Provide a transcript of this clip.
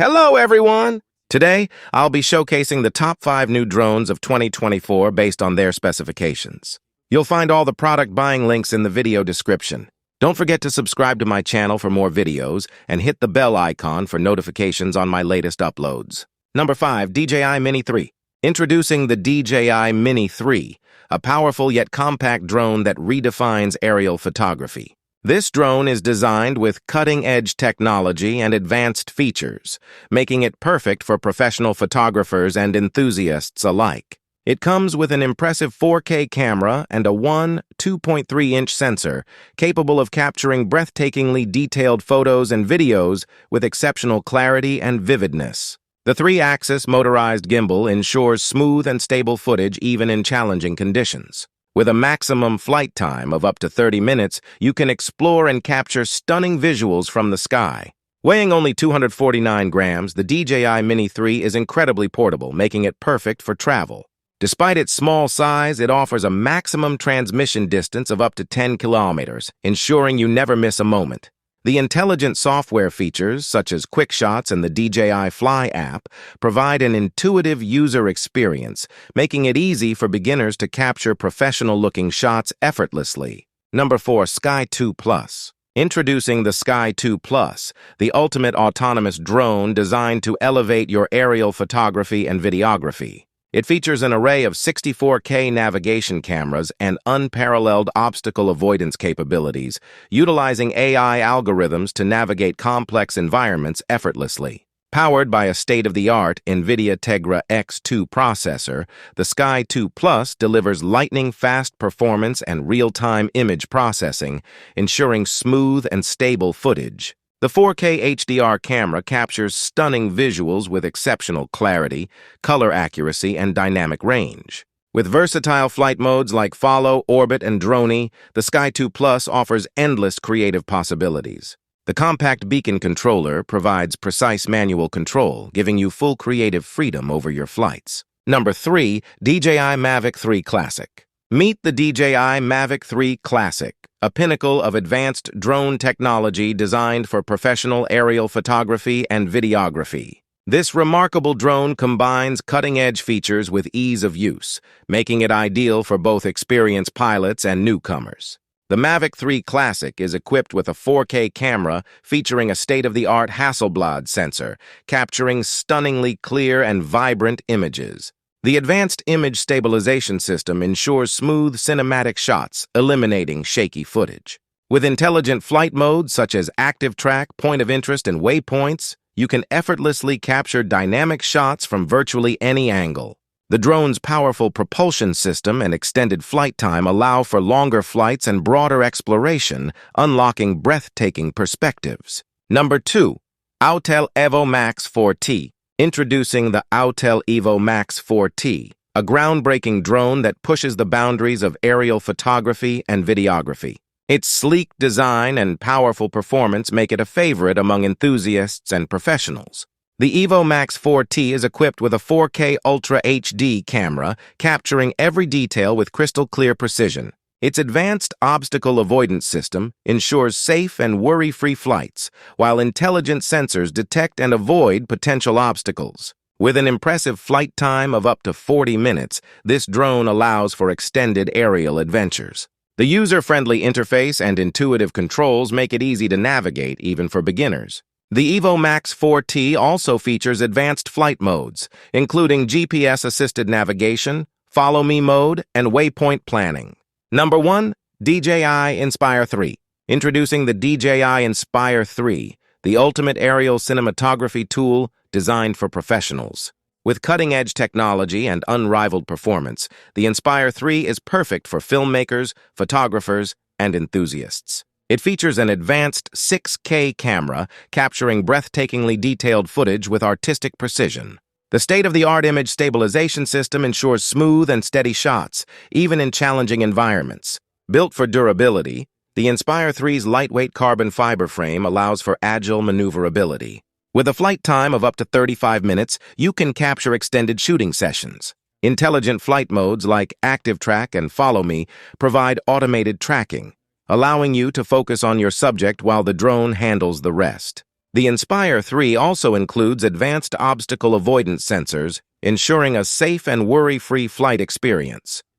Hello, everyone! Today, I'll be showcasing the top 5 new drones of 2024 based on their specifications. You'll find all the product buying links in the video description. Don't forget to subscribe to my channel for more videos and hit the bell icon for notifications on my latest uploads. Number 5. DJI Mini 3. Introducing the DJI Mini 3, a powerful yet compact drone that redefines aerial photography. This drone is designed with cutting-edge technology and advanced features, making it perfect for professional photographers and enthusiasts alike. It comes with an impressive 4K camera and a 2.3-inch sensor, capable of capturing breathtakingly detailed photos and videos with exceptional clarity and vividness. The 3-axis motorized gimbal ensures smooth and stable footage even in challenging conditions. With a maximum flight time of up to 30 minutes, you can explore and capture stunning visuals from the sky. Weighing only 249 grams, the DJI Mini 3 is incredibly portable, making it perfect for travel. Despite its small size, it offers a maximum transmission distance of up to 10 kilometers, ensuring you never miss a moment. The intelligent software features, such as Quick Shots and the DJI Fly app, provide an intuitive user experience, making it easy for beginners to capture professional-looking shots effortlessly. Number 4. Sky 2 Plus. Introducing the Sky 2 Plus, the ultimate autonomous drone designed to elevate your aerial photography and videography. It features an array of 64K navigation cameras and unparalleled obstacle avoidance capabilities, utilizing AI algorithms to navigate complex environments effortlessly. Powered by a state-of-the-art NVIDIA Tegra X2 processor, the Sky 2 Plus delivers lightning-fast performance and real-time image processing, ensuring smooth and stable footage. The 4K HDR camera captures stunning visuals with exceptional clarity, color accuracy, and dynamic range. With versatile flight modes like Follow, Orbit, and Drone, the Sky 2 Plus offers endless creative possibilities. The compact beacon controller provides precise manual control, giving you full creative freedom over your flights. Number 3. DJI Mavic 3 Classic. Meet the DJI Mavic 3 Classic, a pinnacle of advanced drone technology designed for professional aerial photography and videography. This remarkable drone combines cutting-edge features with ease of use, making it ideal for both experienced pilots and newcomers. The Mavic 3 Classic is equipped with a 4K camera featuring a state-of-the-art Hasselblad sensor, capturing stunningly clear and vibrant images. The advanced image stabilization system ensures smooth cinematic shots, eliminating shaky footage. With intelligent flight modes such as active track, point of interest, and waypoints, you can effortlessly capture dynamic shots from virtually any angle. The drone's powerful propulsion system and extended flight time allow for longer flights and broader exploration, unlocking breathtaking perspectives. Number 2. Autel Evo Max 4T. Introducing the Autel Evo Max 4T, a groundbreaking drone that pushes the boundaries of aerial photography and videography. Its sleek design and powerful performance make it a favorite among enthusiasts and professionals. The Evo Max 4T is equipped with a 4K Ultra HD camera, capturing every detail with crystal-clear precision. Its advanced obstacle avoidance system ensures safe and worry-free flights, while intelligent sensors detect and avoid potential obstacles. With an impressive flight time of up to 40 minutes, this drone allows for extended aerial adventures. The user-friendly interface and intuitive controls make it easy to navigate even for beginners. The Evo Max 4T also features advanced flight modes, including GPS-assisted navigation, Follow Me mode, and waypoint planning. Number 1. DJI Inspire 3. Introducing the DJI Inspire 3, the ultimate aerial cinematography tool designed for professionals. With cutting-edge technology and unrivaled performance, the Inspire 3 is perfect for filmmakers, photographers, and enthusiasts. It features an advanced 6K camera capturing breathtakingly detailed footage with artistic precision. The state-of-the-art image stabilization system ensures smooth and steady shots, even in challenging environments. Built for durability, the Inspire 3's lightweight carbon fiber frame allows for agile maneuverability. With a flight time of up to 35 minutes, you can capture extended shooting sessions. Intelligent flight modes like Active Track and Follow Me provide automated tracking, allowing you to focus on your subject while the drone handles the rest. The Inspire 3 also includes advanced obstacle avoidance sensors, ensuring a safe and worry-free flight experience.